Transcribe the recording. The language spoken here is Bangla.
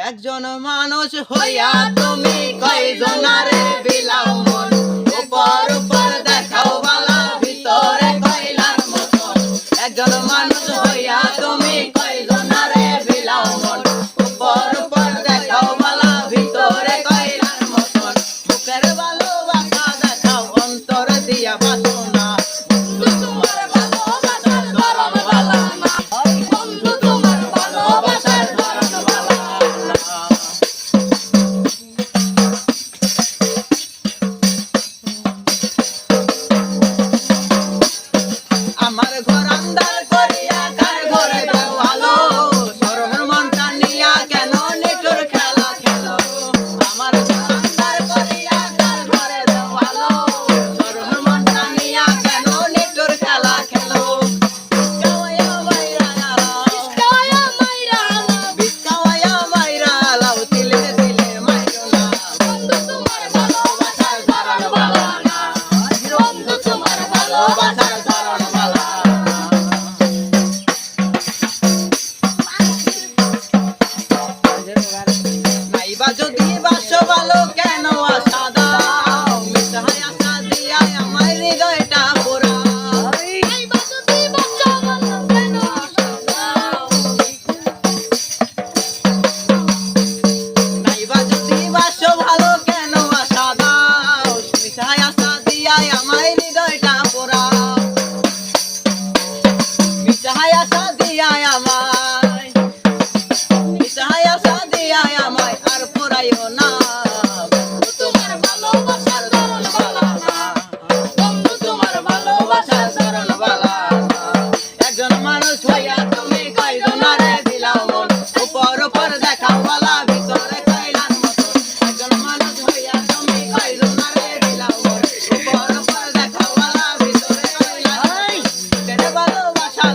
একজন মানুষ হইয়া তুমি কয়জনারে বিলাও মন, উপর উপর দেখাও বালা ভিতরে কইলার মতন। একজন মানুষ হইয়া তুমি কয়জনারে বিলাও মন, উপর উপর দেখাও বালা ভিতরে কইলার মতন। বুকের ভালোবাসা দেখাও অন্তর দিয়া বাসনা, বন্ধু তোমার ভালোবাসার ধরন বালা না, বন্ধু তোমার ভালোবাসার ধরন বালা না। আমার ঘর আন্দার করিয়া কার ঘরে দাও আলো, সরমের মনটা নিয়া কেন নিঠুর খেলা খেলো। আমার ঘর আন্দার করিয়া কার ঘরে দাও আলো, সরমের মনটা নিয়া কেন নিঠুর খেলা খেলো। বিস্কাওয়া মাইরা আলাও, বিস্কাওয়া মাইরা আলাও, দিলে দিলে মাইরো না, বন্ধু তোমার ভালোবাসার ধরন ভালো না, বন্ধু তোমার ভালোবাসার ধরন ভালো। নাইবা যদি বাসো ভালো কেন আশা দাও, মিঠাই আশা দিয়া আমার হৃদয়টা পোড়াও। নাইবা যদি বাসো ভালো কেন আশা দাও, নাইবা যদি বাসো ভালো কেন আশা দাও, মিঠাই আশা দিয়া আমার হৃদয়টা পোড়াও। মিঠাই আশা দিয়া আমায়, মিঠাই আশা দিয়া আমায় আর পোড়াইও না, বন্ধু তোমার ভালোবাসার ধরন ভালো না, বন্ধু তোমার ভালোবাসার ধরন ভালো না। একজন মানুষ হইয়া তুমি কয়জনারে বিলাও মন, উপর উপর দেখাও বালা ভিতরে কইলার মতন। একজন মানুষ হইয়া তুমি কয়জনারে বিলাও মন, উপর উপর দেখাও বালা ভিতরে কইলার মতন। বুকের ভালোবাসা